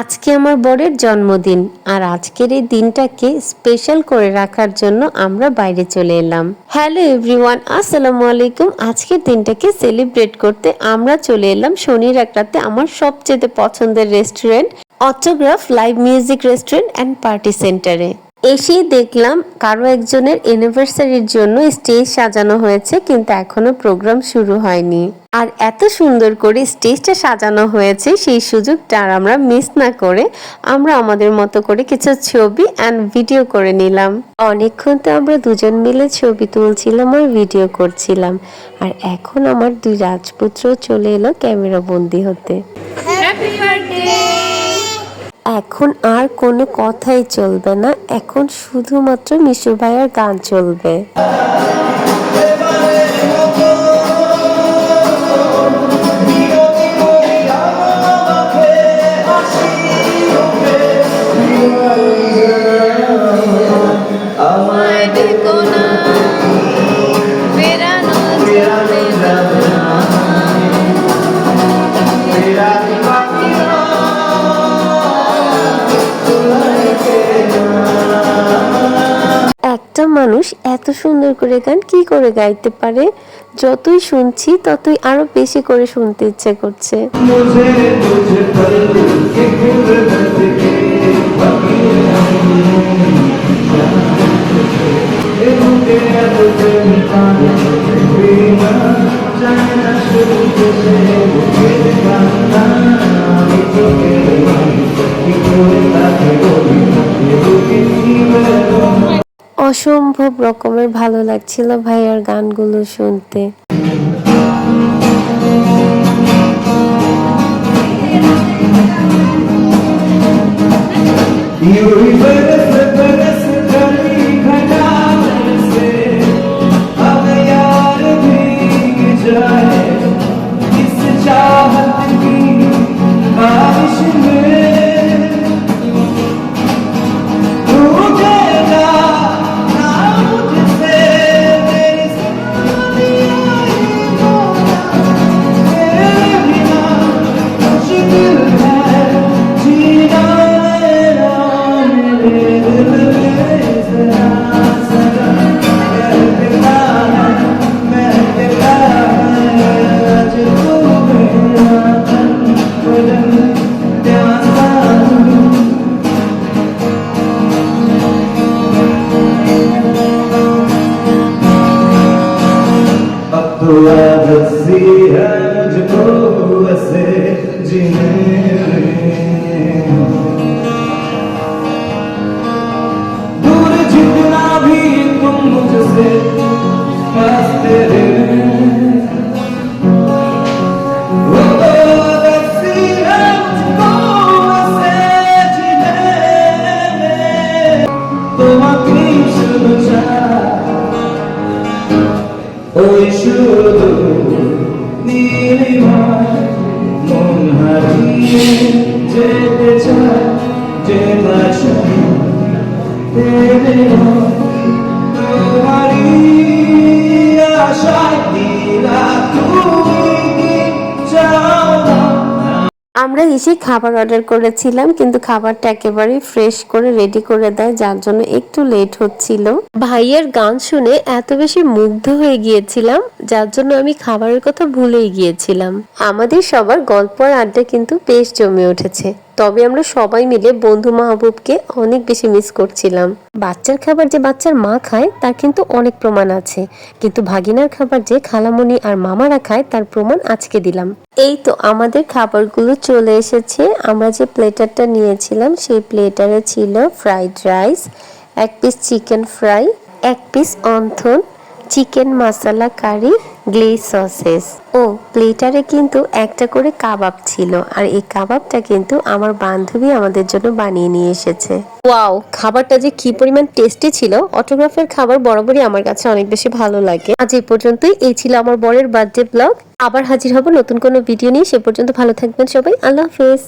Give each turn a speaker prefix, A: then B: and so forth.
A: আজকে আমার বরের জন্মদিন, আর আজকের এই দিনটাকে স্পেশাল করে রাখার জন্য আমরা বাইরে চলে এলাম। হ্যালো এভরিওয়ান, আসসালামু আলাইকুম। আজকের দিনটাকে সেলিব্রেট করতে আমরা চলে এলাম শনির একটাতে আমার সবচেয়ে পছন্দের restaurant autograph live music restaurant and party সেন্টারে। এসেই দেখলাম কারো একজনের অ্যানিভার্সারির জন্য স্টেজ সাজানো হয়েছে, কিন্তু এখনো প্রোগ্রাম শুরু হয়নি। আর এত সুন্দর করে স্টেজটা সাজানো হয়েছে, সেই সুযোগটা আর আমরা মিস না করে আমরা আমাদের মতো করে কিছু ছবি অ্যান্ড ভিডিও করে নিলাম। অনেকক্ষণ তো আমরা দুজন মিলে ছবি তুলছিলাম আর ভিডিও করছিলাম। আর এখন আমার দুই রাজপুত্র চলে এলো ক্যামেরা বন্দি হতে। এখন আর কোনো কথাই চলবে না, এখন শুধুমাত্র মিশু ভাইয়ের গান চলবে। একটা মানুষ এত সুন্দর করে গান কি করে গাইতে পারে? যতই শুনছি ততই আরো বেশি করে শুনতে ইচ্ছে করছে। অসম্ভব রকমের ভালো লাগছিল ভাইয়ার গানগুলো শুনতে। আমরা এসে খাবার অর্ডার করেছিলাম, কিন্তু খাবারটা একেবারেই ফ্রেশ করে রেডি করে দেয়, যার জন্য একটু লেট হচ্ছিল। ভাইয়ের গান শুনে এত বেশি মুগ্ধ হয়ে গিয়েছিলাম, যার জন্য আমি খাবারের কথা ভুলেই গিয়েছিলাম। আমাদের সবার গল্প আর আড্ডা কিন্তু বেশ জমে উঠেছে। তবে আমরা সবাই মিলে বন্ধু মাহবুবকে অনেক বেশি মিস করছিলাম। বাচ্চার খাবার যে বাচ্চার মা খায় তার কিন্তু অনেক প্রমাণ আছে, কিন্তু ভাগিনার খাবার যে খালামণি আর মামারা খায় তার প্রমাণ আজকে দিলাম। এই তো আমাদের খাবারগুলো চলে এসেছে। আমরা যে প্লেটারটা নিয়েছিলাম সেই প্লেটারে ছিল ফ্রাইড রাইস, এক পিস চিকেন ফ্রাই, এক পিস অন্থন, চিকেন মশলা কারি, গ্লেজ সসেস ও প্লেটারে কিন্তু একটা করে কাবাব ছিল। আর এই কাবাবটা কিন্তু আমার বান্ধবী আমাদের জন্য বানিয়ে নিয়ে এসেছে। ওয়াও, খাবারটা যে কি পরিমাণ টেস্টি ছিল! অটোগ্রাফের খাবার বরাবরই আমার কাছে অনেক বেশি ভালো লাগে। আজ এই পর্যন্তই। এই ছিল আমার বরের বার্থডে ব্লগ। আবার হাজির হব নতুন কোনো ভিডিও নিয়ে। সে পর্যন্ত ভালো থাকবেন সবাই। আল্লাহ হাফেজ।